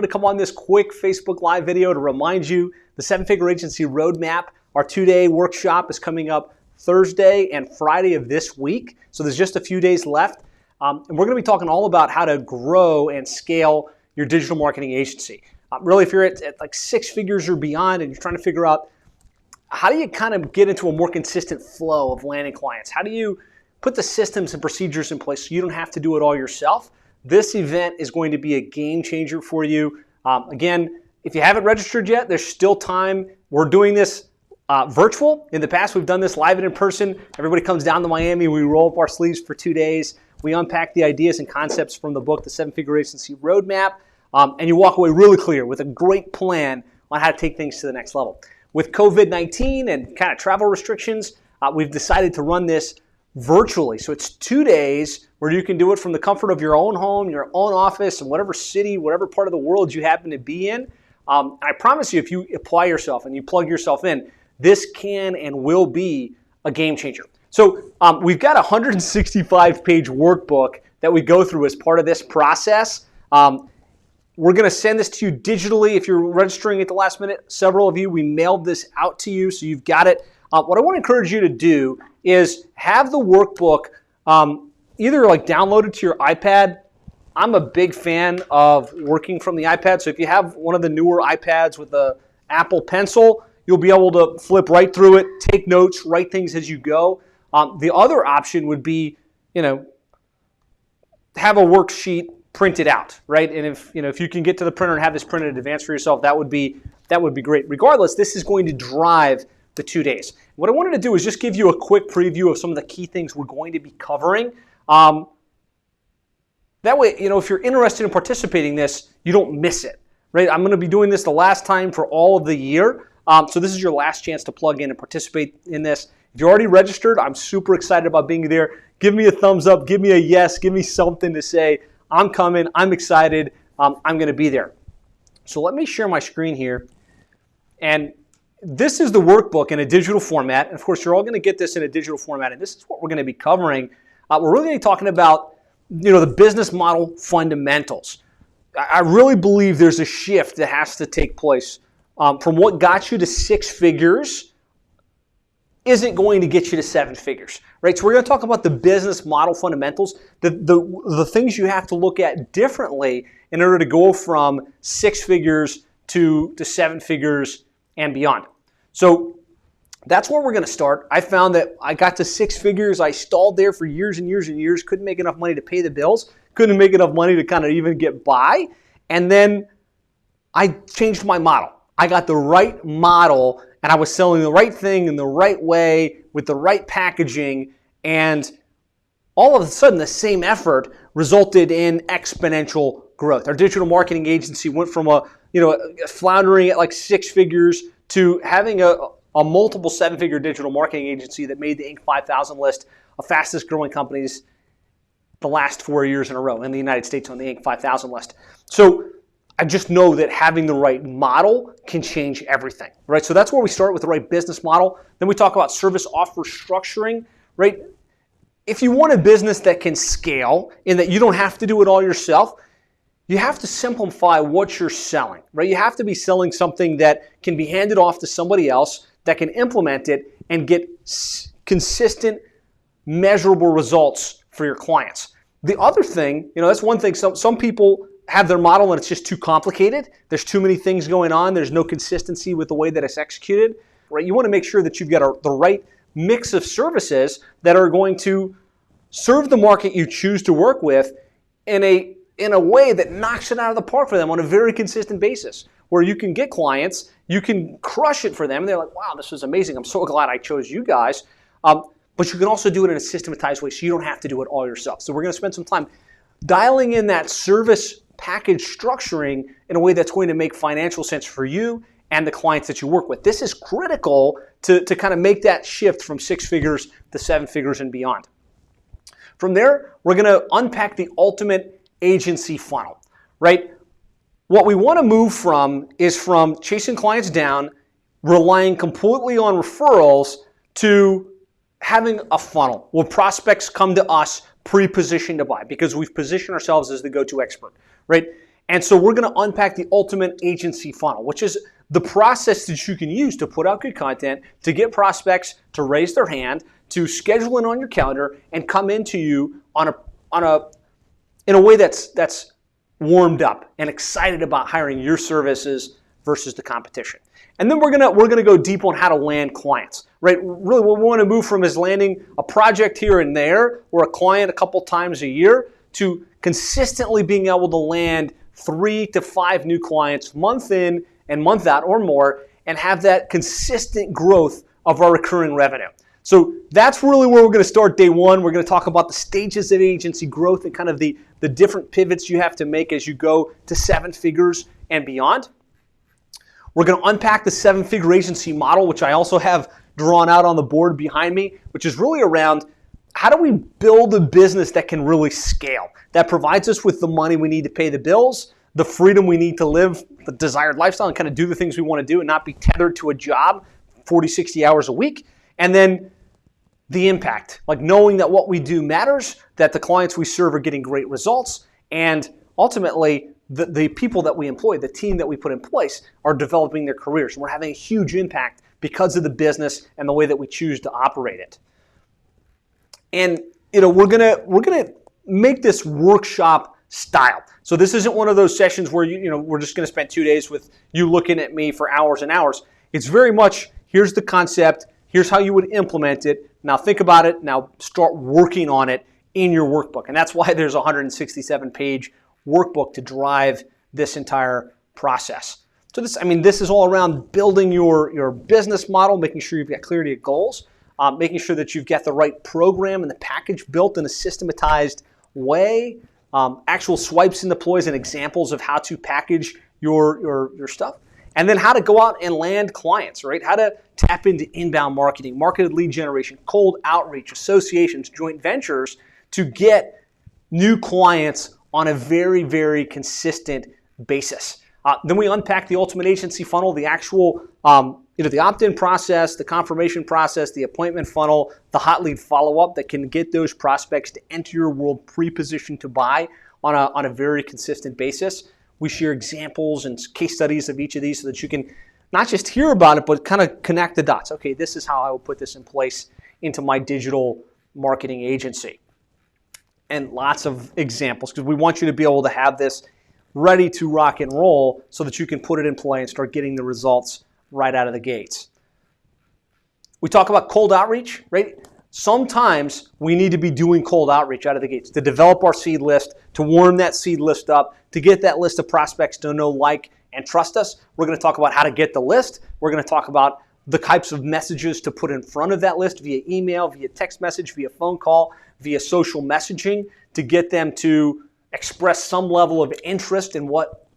To come on this quick Facebook Live video to remind you the seven-figure agency roadmap. Our two-day workshop is coming up Thursday and Friday of this week. So there's just a few days left. And we're going to be talking all about how to grow and scale your digital marketing agency. Really, if you're at like six figures or beyond and you're trying to figure out how do you kind of get into a more consistent flow of landing clients? How do you put the systems and procedures in place so you don't have to do it all yourself? This event is going to be a game changer for you. Again, if you haven't registered yet, there's still time. We're doing this virtual. In the past, we've done this live and in person. Everybody comes down to Miami. We roll up our sleeves for 2 days. We unpack the ideas and concepts from the book, The Seven-Figure Agency Roadmap, and you walk away really clear with a great plan on how to take things to the next level. With COVID-19 and kind of travel restrictions, we've decided to run this virtually. So it's 2 days where you can do it from the comfort of your own home, your own office, and whatever city, whatever part of the world you happen to be in. I promise you, if you apply yourself and you plug yourself in, this can and will be a game changer. So we've got a 165-page workbook that we go through as part of this process. We're going to send this to you digitally. If you're registering at the last minute, several of you, we mailed this out to you, so you've got it. What I want to encourage you to do is have the workbook either like downloaded to your iPad. I'm a big fan of working from the iPad, so if you have one of the newer iPads with the Apple Pencil, you'll be able to flip right through it, take notes, write things as you go. The other option would be, have a worksheet printed out, right? And if you can get to the printer and have this printed in advance for yourself, that would be great. Regardless, this is going to drive the 2 days. What I wanted to do is just give you a quick preview of some of the key things we're going to be covering. That way, if you're interested in participating in this, you don't miss it, right? I'm going to be doing this the last time for all of the year. So this is your last chance to plug in and participate in this. If you're already registered, I'm super excited about being there. Give me a thumbs up, give me a yes, give me something to say, I'm coming, I'm excited, I'm going to be there. So let me share my screen here. And this is the workbook in a digital format. And of course, you're all going to get this in a digital format. And this is what we're going to be covering. We're really going to be talking about, the business model fundamentals. I really believe there's a shift that has to take place from what got you to six figures isn't going to get you to seven figures, right? So we're going to talk about the business model fundamentals, the things you have to look at differently in order to go from six figures to seven figures and beyond. So that's where we're going to start. I found that I got to six figures. I stalled there for years and years and years, couldn't make enough money to pay the bills, couldn't make enough money to kind of even get by. And then I changed my model. I got the right model and I was selling the right thing in the right way with the right packaging. And all of a sudden, the same effort resulted in exponential growth. Our digital marketing agency went from floundering at like six figures to having a multiple seven-figure digital marketing agency that made the Inc. 5000 list of fastest growing companies the last 4 years in a row in the United States on the Inc. 5000 list. So I just know that having the right model can change everything, right? So that's where we start with the right business model. Then we talk about service offer structuring, right? If you want a business that can scale in that you don't have to do it all yourself, you have to simplify what you're selling, right? You have to be selling something that can be handed off to somebody else that can implement it and get consistent, measurable results for your clients. The other thing, that's one thing, some people have their model and it's just too complicated. There's too many things going on. There's no consistency with the way that it's executed, right? You want to make sure that you've got the right mix of services that are going to serve the market you choose to work with in a way that knocks it out of the park for them on a very consistent basis, where you can get clients, you can crush it for them, and they're like, wow, this was amazing. I'm so glad I chose you guys. But you can also do it in a systematized way so you don't have to do it all yourself. So we're going to spend some time dialing in that service package structuring in a way that's going to make financial sense for you and the clients that you work with. This is critical to kind of make that shift from six figures to seven figures and beyond. From there, we're going to unpack the ultimate agency funnel, right? What we want to move from is from chasing clients down, relying completely on referrals, to having a funnel where prospects come to us pre-positioned to buy because we've positioned ourselves as the go-to expert, right? And so we're going to unpack the ultimate agency funnel, which is the process that you can use to put out good content, to get prospects to raise their hand, to schedule in on your calendar, and come into you in a way that's warmed up and excited about hiring your services versus the competition. And then we're gonna go deep on how to land clients, right? Really, what we want to move from is landing a project here and there or a client a couple times a year to consistently being able to land 3 to 5 new clients month in and month out or more, and have that consistent growth of our recurring revenue. So that's really where we're going to start day one. We're going to talk about the stages of agency growth and kind of the different pivots you have to make as you go to 7 figures and beyond. We're going to unpack the 7-figure agency model, which I also have drawn out on the board behind me, which is really around how do we build a business that can really scale, that provides us with the money we need to pay the bills, the freedom we need to live the desired lifestyle and kind of do the things we want to do and not be tethered to a job 40, 60 hours a week. And then the impact, like knowing that what we do matters, that the clients we serve are getting great results, and ultimately the people that we employ, the team that we put in place, are developing their careers. We're having a huge impact because of the business and the way that we choose to operate it. And we're gonna make this workshop style. So this isn't one of those sessions where we're just gonna spend 2 days with you looking at me for hours and hours. It's very much, here's the concept, here's how you would implement it. Now think about it, now start working on it in your workbook. And that's why there's a 167-page workbook to drive this entire process. So this is all around building your business model, making sure you've got clarity of goals, making sure that you've got the right program and the package built in a systematized way, actual swipes and deploys and examples of how to package your stuff. And then how to go out and land clients, right? How to tap into inbound marketing, marketed lead generation, cold outreach, associations, joint ventures to get new clients on a very, very consistent basis. Then we unpack the ultimate agency funnel, the actual, the opt-in process, the confirmation process, the appointment funnel, the hot lead follow-up that can get those prospects to enter your world pre-positioned to buy on a very consistent basis. We share examples and case studies of each of these so that you can not just hear about it, but kind of connect the dots. Okay, this is how I will put this in place into my digital marketing agency. And lots of examples, because we want you to be able to have this ready to rock and roll so that you can put it in play and start getting the results right out of the gates. We talk about cold outreach, right? Sometimes we need to be doing cold outreach out of the gates to develop our seed list, to warm that seed list up, to get that list of prospects to know, like, and trust us. We're going to talk about how to get the list. We're going to talk about the types of messages to put in front of that list via email, via text message, via phone call, via social messaging to get them to express some level of interest in what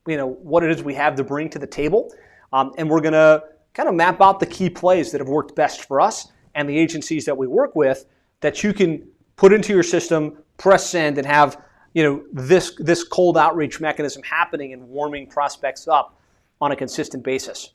it is we have to bring to the table. And we're going to kind of map out the key plays that have worked best for us and the agencies that we work with that you can put into your system, press send, and have this cold outreach mechanism happening and warming prospects up on a consistent basis.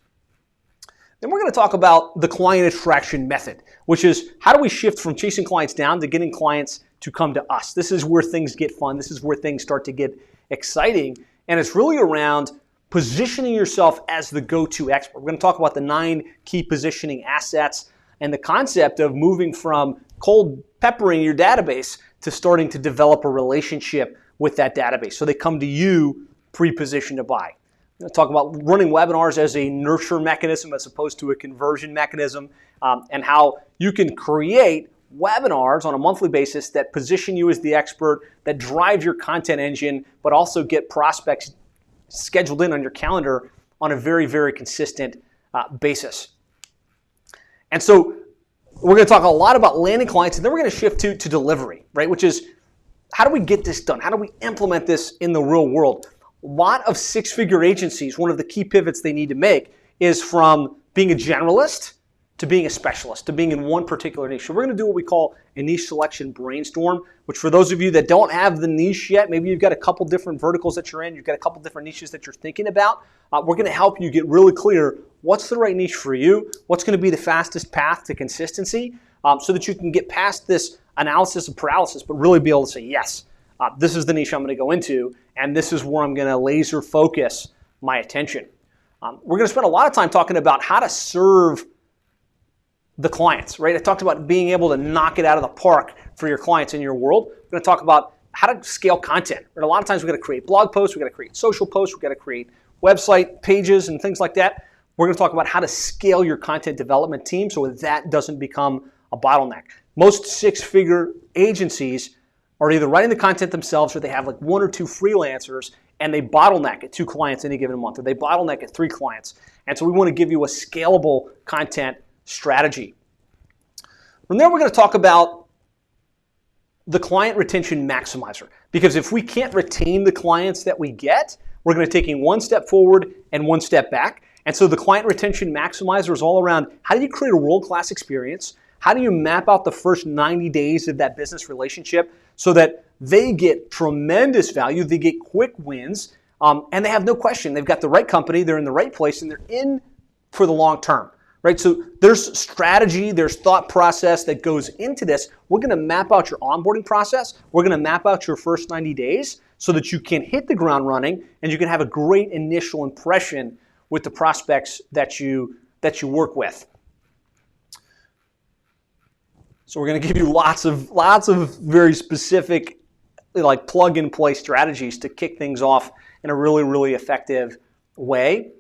Then we're going to talk about the client attraction method, which is how do we shift from chasing clients down to getting clients to come to us. This is where things get fun. This is where things start to get exciting. And it's really around positioning yourself as the go-to expert. We're going to talk about the 9 key positioning assets and the concept of moving from cold peppering your database to starting to develop a relationship with that database so they come to you pre-positioned to buy. We're going to talk about running webinars as a nurture mechanism as opposed to a conversion mechanism, and how you can create webinars on a monthly basis that position you as the expert, that drive your content engine, but also get prospects scheduled in on your calendar on a very, very consistent basis. And so we're going to talk a lot about landing clients, and then we're going to shift to delivery, right? Which is, how do we get this done? How do we implement this in the real world? A lot of 6-figure agencies, one of the key pivots they need to make is from being a generalist to being a specialist, to being in one particular niche. So we're going to do what we call a niche selection brainstorm, which for those of you that don't have the niche yet, maybe you've got a couple different verticals that you're in, you've got a couple different niches that you're thinking about, we're going to help you get really clear what's the right niche for you, what's going to be the fastest path to consistency, so that you can get past this analysis of paralysis, but really be able to say, yes, this is the niche I'm going to go into, and this is where I'm going to laser focus my attention. We're going to spend a lot of time talking about how to serve the clients, right? I talked about being able to knock it out of the park for your clients in your world. We're going to talk about how to scale content. Right? A lot of times we've got to create blog posts, we've got to create social posts, we've got to create website pages and things like that. We're going to talk about how to scale your content development team so that doesn't become a bottleneck. Most six-figure agencies are either writing the content themselves or they have like 1 or 2 freelancers and they bottleneck at 2 clients any given month, or they bottleneck at 3 clients. And so we want to give you a scalable content strategy. From there, we're going to talk about the client retention maximizer, because if we can't retain the clients that we get, we're going to be taking 1 step forward and 1 step back. And so the client retention maximizer is all around how do you create a world-class experience? How do you map out the first 90 days of that business relationship so that they get tremendous value, they get quick wins, and they have no question. They've got the right company, they're in the right place, and they're in for the long term. Right? So there's strategy, there's thought process that goes into this. We're going to map out your onboarding process. We're going to map out your first 90 days so that you can hit the ground running and you can have a great initial impression with the prospects that you work with. So we're going to give you lots of very specific, like plug-and-play strategies to kick things off in a really, really effective way.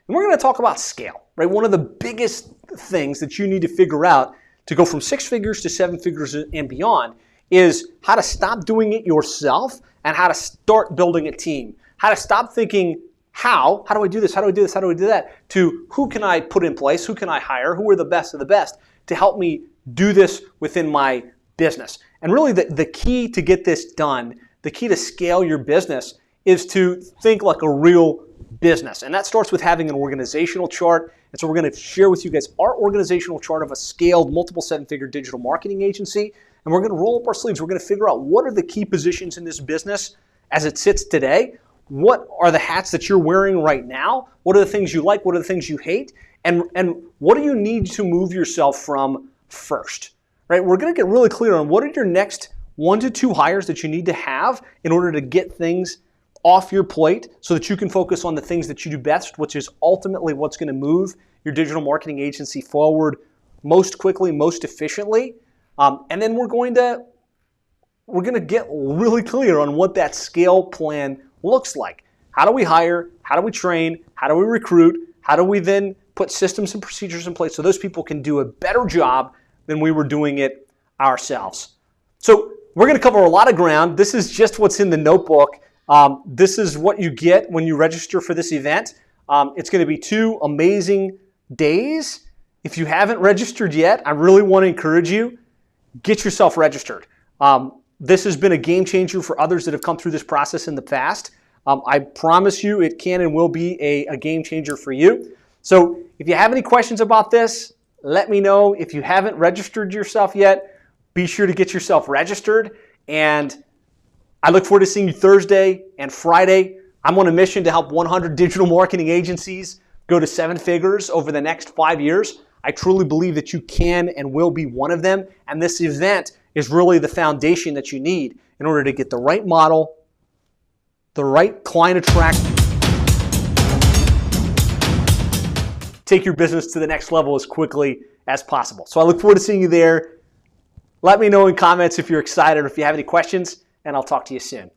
And we're going to talk about scale, right? One of the biggest things that you need to figure out to go from 6 figures to 7 figures and beyond is how to stop doing it yourself and how to start building a team. How to stop thinking, how do I do this? How do I do this? How do I do that? To who can I put in place? Who can I hire? Who are the best of the best to help me do this within my business? And really the key to get this done, the key to scale your business is to think like a real business. And that starts with having an organizational chart. And so we're going to share with you guys our organizational chart of a scaled multiple 7-figure digital marketing agency. And we're going to roll up our sleeves. We're going to figure out what are the key positions in this business as it sits today. What are the hats that you're wearing right now? What are the things you like? What are the things you hate? And what do you need to move yourself from first? Right? We're going to get really clear on what are your next 1 to 2 hires that you need to have in order to get things off your plate so that you can focus on the things that you do best, which is ultimately what's going to move your digital marketing agency forward most quickly, most efficiently. And then we're going to get really clear on what that scale plan looks like. How do we hire? How do we train? How do we recruit? How do we then put systems and procedures in place so those people can do a better job than we were doing it ourselves? So we're going to cover a lot of ground. This is just what's in the notebook. This is what you get when you register for this event. It's going to be 2 amazing days. If you haven't registered yet, I really want to encourage you, get yourself registered. This has been a game changer for others that have come through this process in the past. I promise you it can and will be a game changer for you. So if you have any questions about this, let me know. If you haven't registered yourself yet, be sure to get yourself registered. And I look forward to seeing you Thursday and Friday. I'm on a mission to help 100 digital marketing agencies go to 7 figures over the next 5 years. I truly believe that you can and will be one of them. And this event is really the foundation that you need in order to get the right model, the right client attract, take your business to the next level as quickly as possible. So I look forward to seeing you there. Let me know in comments if you're excited or if you have any questions, and I'll talk to you soon.